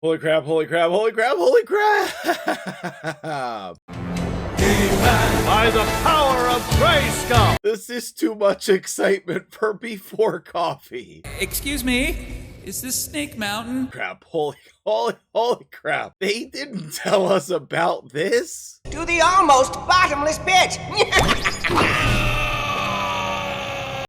Holy crap, holy crap, holy crap, holy crap! By the power of Grayskull! This is too much excitement for before coffee. Excuse me, is this Snake Mountain? Crap, holy crap. They didn't tell us about this? To the almost bottomless pit!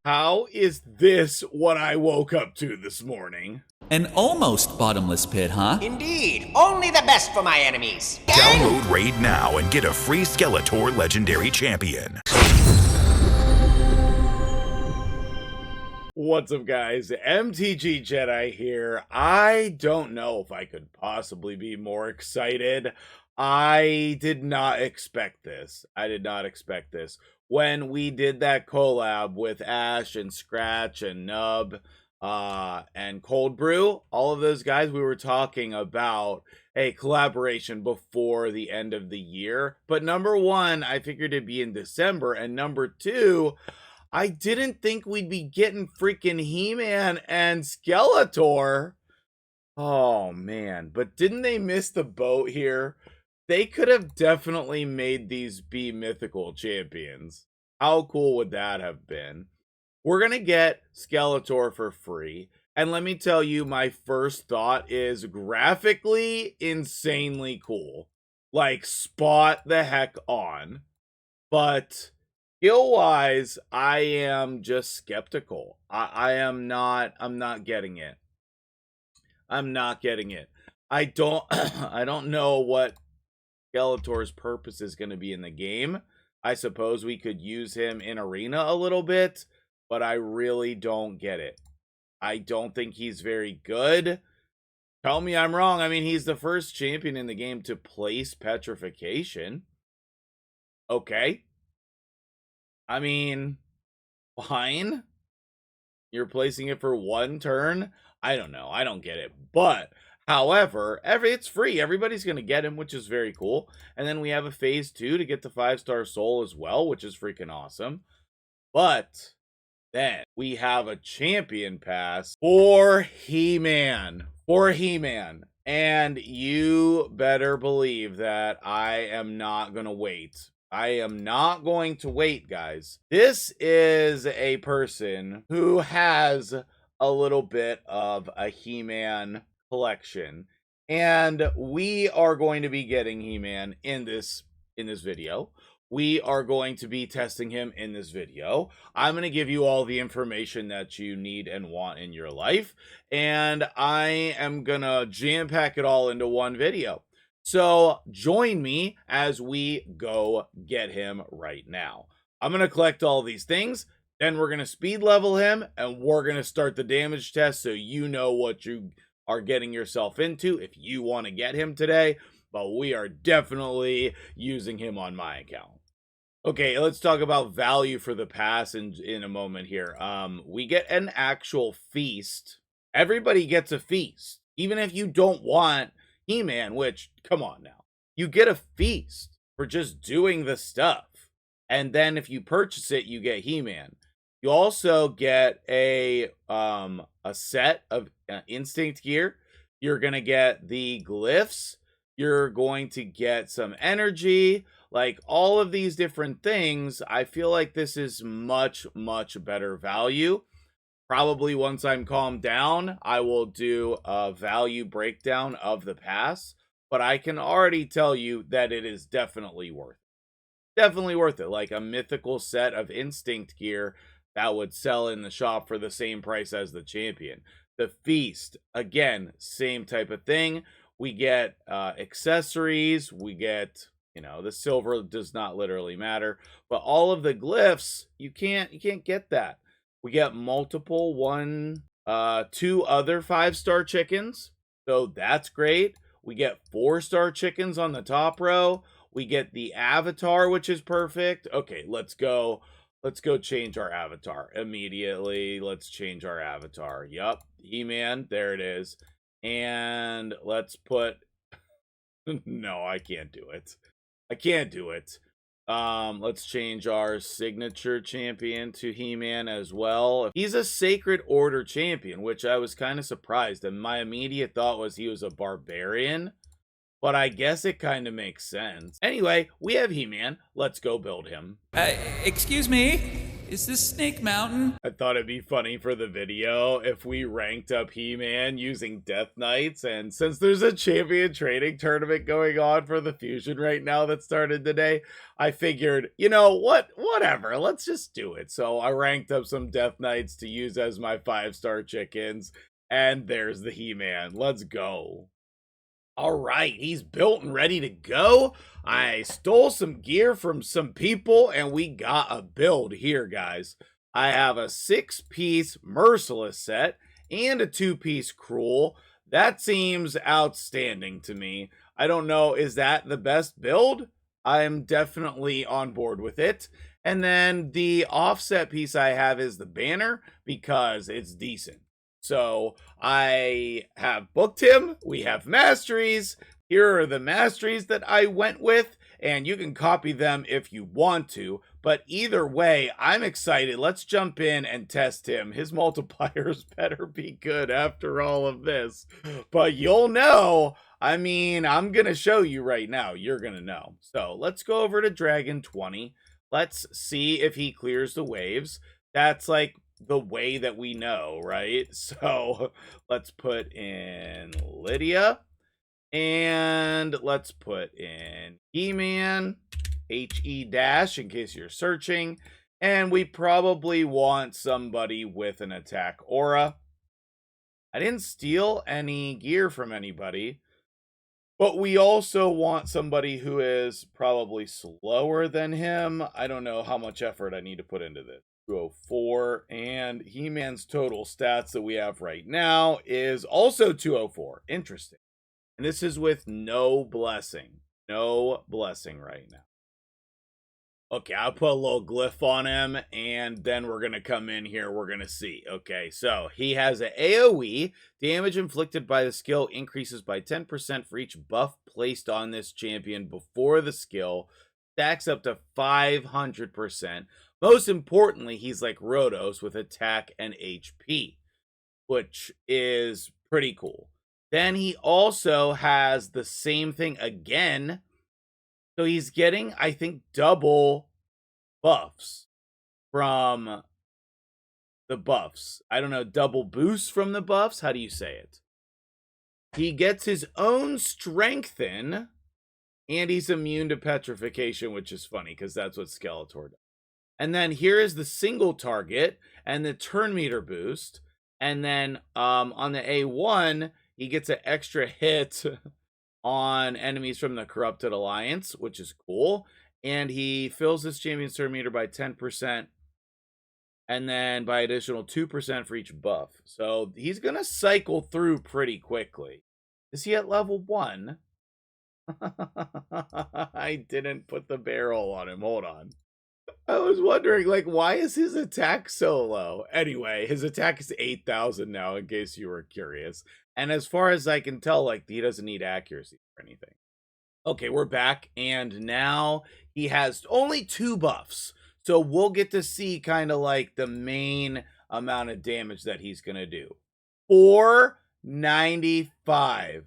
How is this what I woke up to this morning? An almost bottomless pit, huh? Indeed, only the best for my enemies. Download Raid now and get a free Skeletor Legendary Champion. What's up, guys? MtgJedi here. I don't know if I could possibly be more excited. I did not expect this. When we did that collab with Ash and Scratch and Nub and Cold Brew, all of those guys, we were talking about a collaboration before the end of the year. But number one, I figured it'd be in December. And number two, I didn't think we'd be getting freaking He-Man and Skeletor. Oh, man. But didn't they miss the boat here? They could have definitely made these be mythical champions. How cool would that have been? We're going to get Skeletor for free. And let me tell you, my first thought is graphically insanely cool. Like, spot the heck on. But skill-wise, I am just skeptical. I'm not getting it. I'm not getting it. I don't know what Skeletor's purpose is going to be in the game. I suppose we could use him in Arena a little bit, but I really don't get it. I don't think he's very good. Tell me I'm wrong. I mean, he's the first champion in the game to place petrification. Okay. I mean, fine. You're placing it for one turn? I don't know. I don't get it. But however, it's free. Everybody's going to get him, which is very cool. And then we have a phase 2 to get the 5-star soul as well, which is freaking awesome. But then we have a champion pass for He-Man. And you better believe that I am not going to wait. I am not going to wait, guys. This is a person who has a little bit of a He-Man collection, and we are going to be getting He-Man in this video. We are going to be testing him in this video. I'm going to give you all the information that you need and want in your life, and I am going to jam-pack it all into one video. So join me as we go get him right now. I'm going to collect all these things, then we're going to speed level him, and we're going to start the damage test so you know what you are getting yourself into if you want to get him today. But we are definitely using him on my account. Okay, let's talk about value for the pass in a moment here. We get an actual feast. Everybody gets a feast. Even if you don't want He-Man, which, come on now. You get a feast for just doing the stuff. And then if you purchase it, you get He-Man. You also get a set of instinct gear. You're going to get the glyphs. You're going to get some energy. Like, all of these different things, I feel like this is much, much better value. Probably once I'm calmed down, I will do a value breakdown of the pass. But I can already tell you that it is definitely worth it. Definitely worth it. Like a mythical set of instinct gear that would sell in the shop for the same price as the champion. The feast, again, same type of thing. We get accessories. We get, the silver does not literally matter. But all of the glyphs, you can't get that. We get multiple 2 other 5-star chickens. So that's great. We get 4-star chickens on the top row. We get the avatar, which is perfect. Okay, let's go change our avatar immediately. Let's change our avatar. Yup, He-Man, there it is. And let's put... No, I can't do it. Let's change our signature champion to He-Man as well. He's a Sacred Order champion, which I was kind of surprised. And my immediate thought was he was a barbarian. But I guess it kind of makes sense. Anyway, we have He-Man. Let's go build him. Excuse me? Is this Snake Mountain? I thought it'd be funny for the video if we ranked up He-Man using Death Knights. And since there's a champion training tournament going on for the Fusion right now that started today, I figured, you know what? Whatever. Let's just do it. So I ranked up some Death Knights to use as my 5-star chickens. And there's the He-Man. Let's go. All right, he's built and ready to go. I stole some gear from some people, and we got a build here, guys. I have a 6-piece Merciless set and a 2-piece Cruel. That seems outstanding to me. I don't know, is that the best build? I am definitely on board with it. And then the offset piece I have is the banner because it's decent. So I have booked him. We have masteries. Here are the masteries that I went with, and you can copy them if you want to. But either way, I'm excited. Let's jump in and test him. His multipliers better be good after all of this. But you'll know. I mean, I'm going to show you right now. You're going to know. So let's go over to Dragon 20. Let's see if he clears the waves. That's like the way that we know, right? So let's put in Lydia, and let's put in He-Man, HE dash in case you're searching, and we probably want somebody with an attack aura. I didn't steal any gear from anybody, but we also want somebody who is probably slower than him. I don't know how much effort I need to put into this. 204, and He-Man's total stats that we have right now is also 204. Interesting. And this is with no blessing. No blessing right now. Okay, I'll put a little glyph on him, and then we're going to come in here. We're going to see. Okay, so he has an AoE. Damage inflicted by the skill increases by 10% for each buff placed on this champion before the skill. Stacks up to 500%. Most importantly, he's like Rhodos with attack and HP, which is pretty cool. Then he also has the same thing again. So he's getting, I think, double buffs from the buffs. I don't know, double boost from the buffs? How do you say it? He gets his own strengthen, and he's immune to petrification, which is funny because that's what Skeletor does. And then here is the single target and the turn meter boost. And then on the A1, he gets an extra hit on enemies from the Corrupted Alliance, which is cool. And he fills his champion's turn meter by 10%. And then by additional 2% for each buff. So he's going to cycle through pretty quickly. Is he at level 1? I didn't put the barrel on him. Hold on. I was wondering, like, why is his attack so low? Anyway, his attack is 8,000 now, in case you were curious. And as far as I can tell, like, he doesn't need accuracy or anything. Okay, we're back, and now he has only 2 buffs. So we'll get to see kind of like the main amount of damage that he's going to do. 495.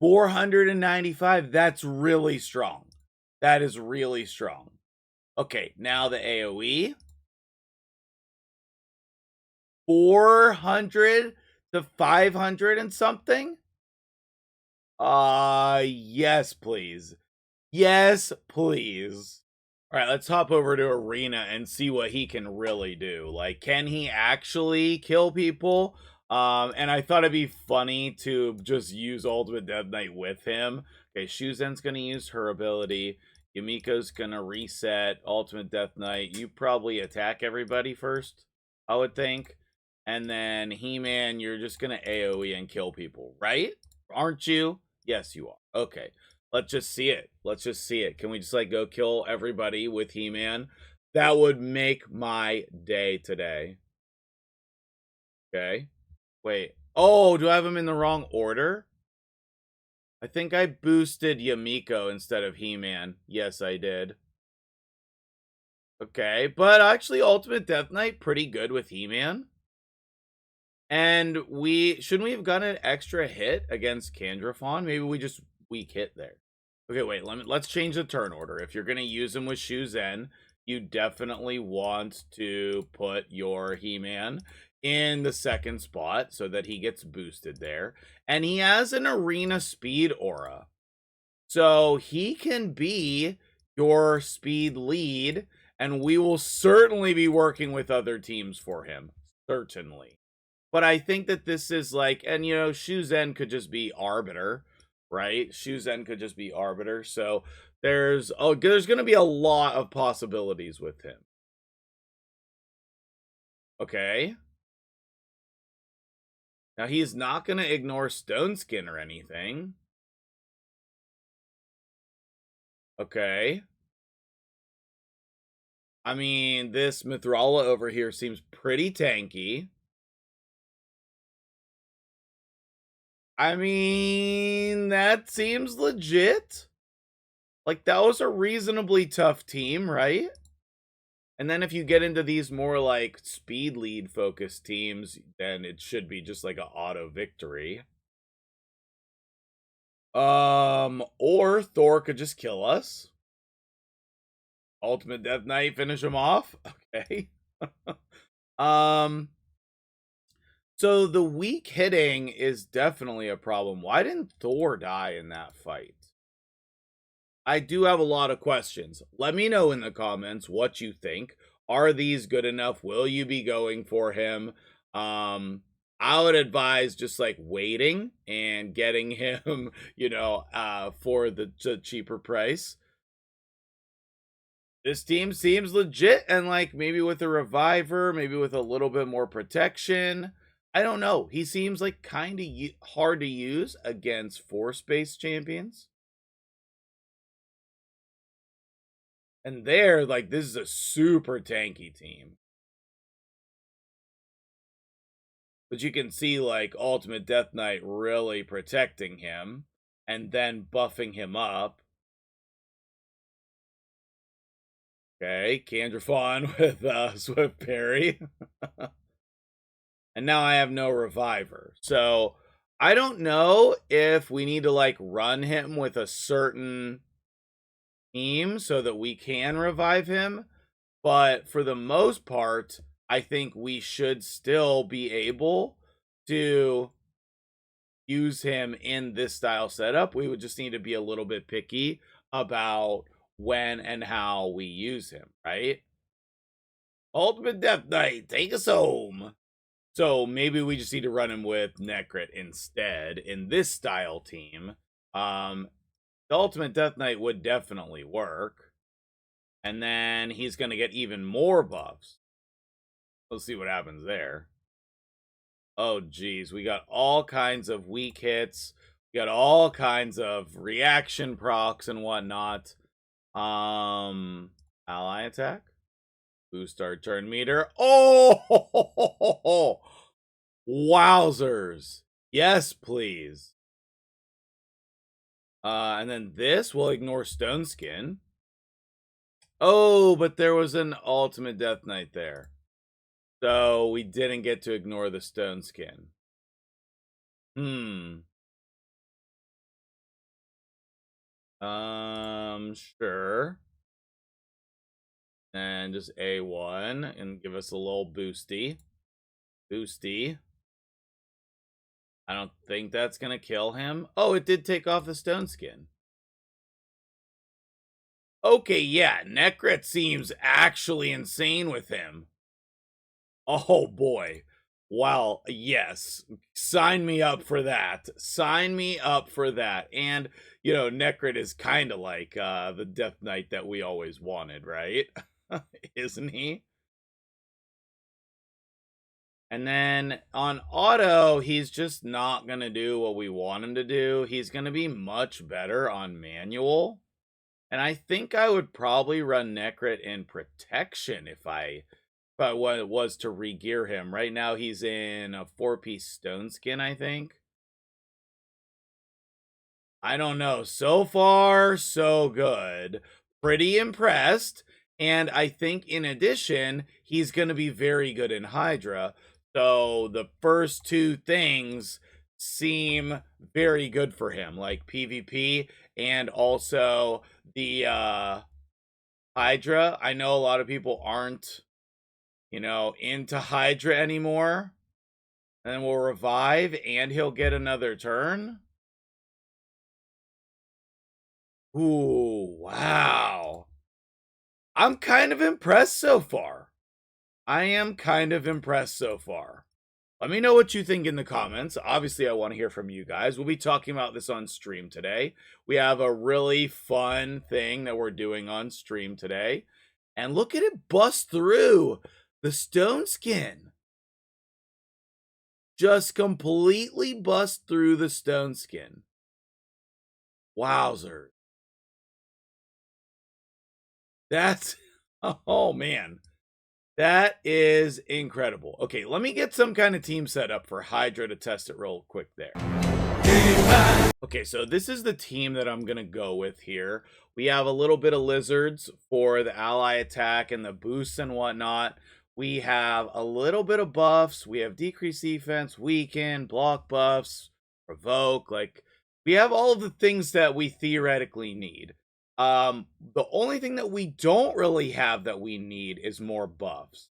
495, that's really strong. That is really strong. Okay, now the AoE. 400 to 500 and something? Yes, please. Yes, please. All right, let's hop over to Arena and see what he can really do. Like, can he actually kill people? And I thought it'd be funny to just use Ultimate Death Knight with him. Okay, Shuzen's gonna use her ability. Yumiko's gonna reset Ultimate Death Knight. You probably attack everybody first, I would think. And then He-Man, you're just gonna AoE and kill people, right? Aren't you? Yes, you are. Okay, let's just see it. Let's just see it. Can we just like go kill everybody with He-Man? That would make my day today. Okay. Wait. Oh, do I have him in the wrong order? I think I boosted Yumiko instead of He-Man. Yes, I did. Okay, but actually Ultimate Death Knight pretty good with He-Man. And shouldn't we have gotten an extra hit against Candrafon? Maybe we just weak hit there. Okay, wait, let's change the turn order. If you're gonna use him with Shuzen, you definitely want to put your He-Man in the second spot so that he gets boosted there. And he has an arena speed aura. So he can be your speed lead, and we will certainly be working with other teams for him. Certainly. But I think that this is like, and you know, Shuzen could just be Arbiter, right? Shuzen could just be Arbiter. So there's going to be a lot of possibilities with him. Okay. Now he's not going to ignore Stone Skin or anything. Okay. I mean, this Mithrala over here seems pretty tanky. I mean, that seems legit. Like, that was a reasonably tough team, right? And then if you get into these more, like, speed lead focused teams, then it should be just like an auto victory. Or Thor could just kill us. Ultimate Death Knight, finish him off. Okay. So the weak hitting is definitely a problem. Why didn't Thor die in that fight? I do have a lot of questions. Let me know in the comments what you think. Are these good enough? Will you be going for him? I would advise just like waiting and getting him, you know, for the cheaper price. This team seems legit, and like maybe with a reviver, maybe with a little bit more protection. I don't know. He seems like kind of hard to use against force-based champions. And they're like, this is a super tanky team. But you can see like Ultimate Death Knight really protecting him and then buffing him up. Okay, Candrafon with Swift Parry. And now I have no reviver. So I don't know if we need to like run him with a certain team so that we can revive him. But for the most part, I think we should still be able to use him in this style setup. We would just need to be a little bit picky about when and how we use him, right? Ultimate Death Knight, take us home. So maybe we just need to run him with Necrit instead in this style team. The Ultimate Death Knight would definitely work. And then he's going to get even more buffs. Let's see what happens there. Oh, geez. We got all kinds of weak hits. We got all kinds of reaction procs and whatnot. Ally attack. Boost our turn meter. Oh! Wowzers. Yes, please. And then this will ignore Stone Skin. Oh, but there was an Ultimate Death Knight there. So we didn't get to ignore the Stone Skin. Sure. And just A1 and give us a little boosty. Boosty. I don't think that's gonna kill him. Oh, it did take off the Stone Skin. Okay, yeah, Necrit seems actually insane with him. Oh boy. Well, yes. Sign me up for that. Sign me up for that. And, you know, Necrit is kind of like the Death Knight that we always wanted, right? Isn't he? And then on auto, he's just not going to do what we want him to do. He's going to be much better on manual. And I think I would probably run Necrit in protection if I was to regear him. Right now, he's in a 4-piece Stone Skin, I think. I don't know. So far, so good. Pretty impressed. And I think in addition, he's going to be very good in Hydra. So the first two things seem very good for him, like PvP and also the Hydra. I know a lot of people aren't, into Hydra anymore. And then we'll revive and he'll get another turn. Ooh, wow. I'm kind of impressed so far. I am kind of impressed so far. Let me know what you think in the comments. Obviously, I want to hear from you guys. We'll be talking about this on stream today. We have a really fun thing that we're doing on stream today. And look at it bust through the stone skin. Just completely bust through the stone skin. Wowzer. That's, oh man. That is incredible. Okay, let me get some kind of team set up for Hydra to test it real quick there. Okay, so this is the team that I'm going to go with here. We have a little bit of lizards for the ally attack and the boosts and whatnot. We have a little bit of buffs. We have decreased defense, weaken, block buffs, provoke. Like, we have all of the things that we theoretically need. The only thing that we don't really have that we need is more buffs.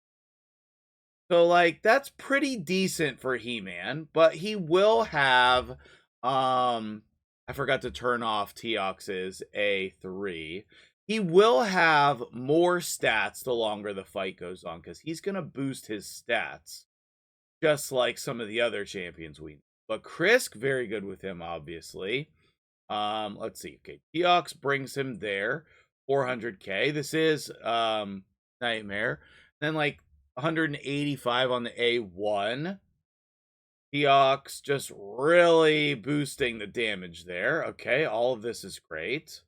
So, like, that's pretty decent for He-Man, but he will have, I forgot to turn off Teox's A3. He will have more stats the longer the fight goes on, because he's going to boost his stats, just like some of the other champions we know. But Krisk, very good with him, obviously. Let's see. Okay, Teox brings him there. 400k. This is Nightmare. Then like 185 on the A1. Teox just really boosting the damage there. Okay, all of this is great.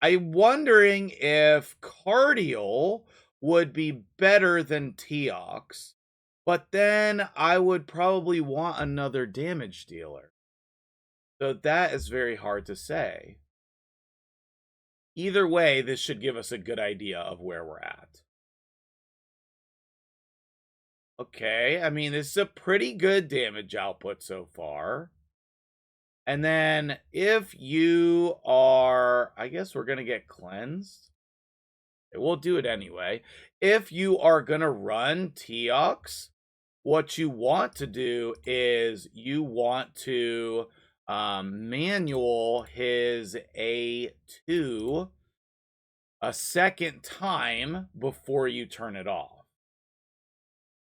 I'm wondering if Cardial would be better than Teox, but then I would probably want another damage dealer. So that is very hard to say. Either way, this should give us a good idea of where we're at. Okay, I mean, this is a pretty good damage output so far. And then if you are, I guess we're going to get cleansed. We'll do it anyway. If you are going to run Teox, what you want to do is you want to manual his A2 a second time before you turn it off.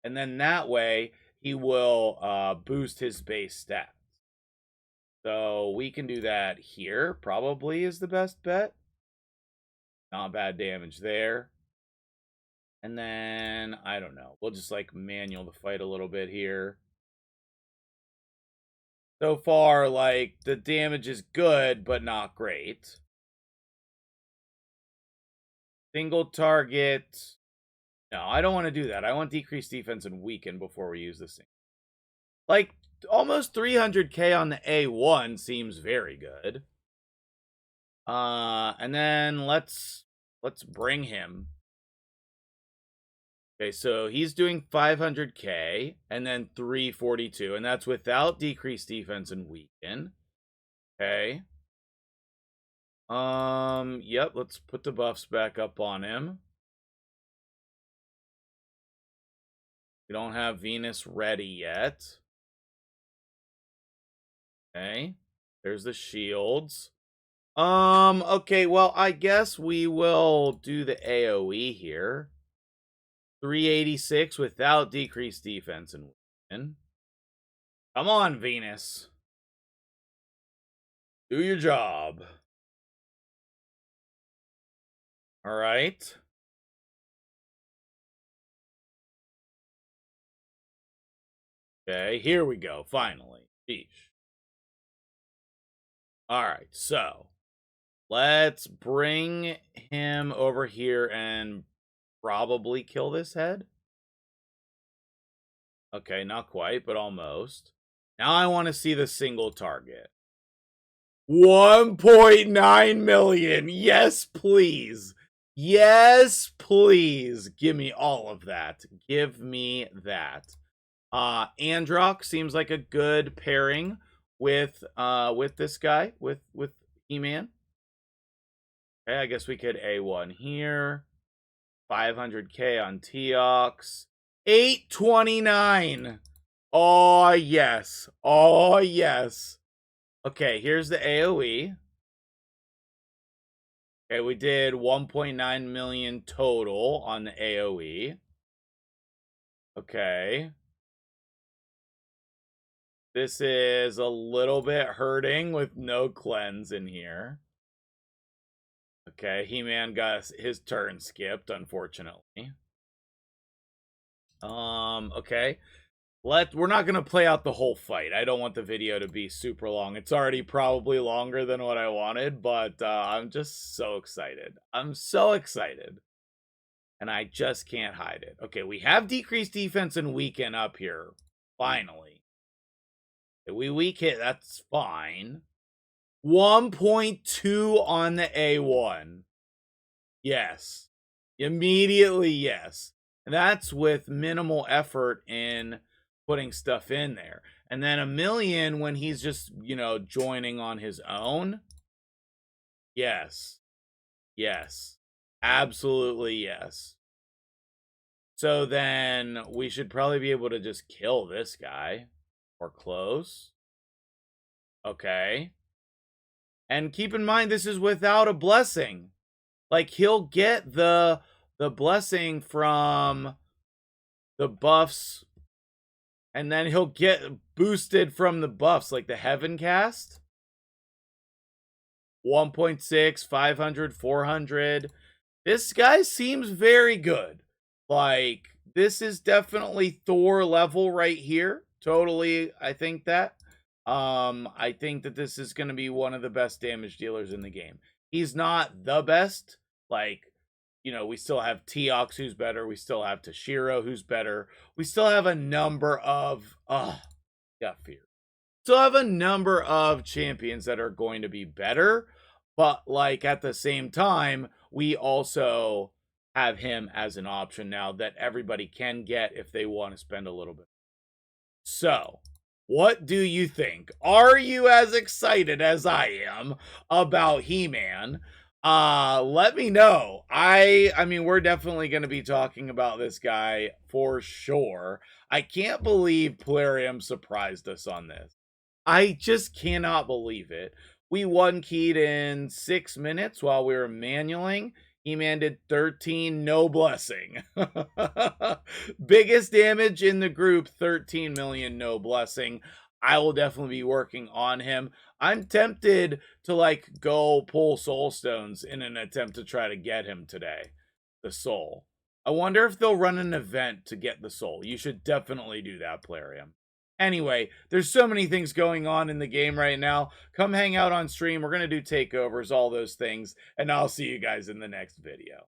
And then that way he will boost his base stats. So we can do that here, probably is the best bet. Not bad damage there. And then, I don't know, we'll just like manual the fight a little bit here. So far, like, the damage is good, but not great. Single target. No, I don't want to do that. I want decreased defense and weaken before we use this thing. Like, almost 300k on the A1 seems very good. And then let's bring him. Okay, so he's doing 500k and then 342, and that's without decreased defense and weaken. Okay. Yep, let's put the buffs back up on him. We don't have Venus ready yet. Okay. There's the shields. Okay, well, I guess we will do the AoE here. 386 without decreased defense and weaken. Come on, Venus. Do your job. All right. Okay, here we go, finally. Sheesh. All right, so let's bring him over here and probably kill this head. Okay, not quite, but almost. Now I want to see the single target. 1.9 million. Yes, please. Yes, please. Give me all of that. Give me that. Androck seems like a good pairing with this guy, with He-Man. Okay, I guess we could A1 here. 500k on Teox. 829. Oh, yes. Oh, yes. Okay, here's the AoE. Okay, we did 1.9 million total on the AoE. Okay. This is a little bit hurting with no cleanse in here. Okay, He-Man got his turn skipped, unfortunately. Okay. We're not gonna play out the whole fight. I don't want the video to be super long. It's already probably longer than what I wanted, but I'm just so excited. I'm so excited. And I just can't hide it. Okay, we have decreased defense and weaken up here. Finally. We weak hit, that's fine. 1.2 on the A1. Yes. Immediately, yes. And that's with minimal effort in putting stuff in there. And then 1 million when he's just, you know, joining on his own. Yes. Yes. Absolutely yes. So then we should probably be able to just kill this guy. Or close. Okay. And keep in mind, this is without a blessing. Like, he'll get the blessing from the buffs. And then he'll get boosted from the buffs, like the Heaven Cast. 1.6, 500, 400. This guy seems very good. Like, this is definitely Thor level right here. Totally, I think that. I think that this is going to be one of the best damage dealers in the game. He's not the best. Like, you know, we still have Teox who's better. We still have Toshiro who's better. We still have a number of... got fear. Still have a number of champions that are going to be better. But, like, at the same time, we also have him as an option now that everybody can get if they want to spend a little bit. So, what do you think? Are you as excited as I am about He-Man? Let me know. I mean, we're definitely going to be talking about this guy for sure. I can't believe Plarium surprised us on this. I just cannot believe it. We one-keyed in 6 minutes while we were manualing. He-Man did 13, no blessing. Biggest damage in the group, 13 million, no blessing. I will definitely be working on him. I'm tempted to, like, go pull soul stones in an attempt to try to get him today. The soul. I wonder if they'll run an event to get the soul. You should definitely do that, Plarium. Anyway, there's so many things going on in the game right now. Come hang out on stream. We're going to do takeovers, all those things. And I'll see you guys in the next video.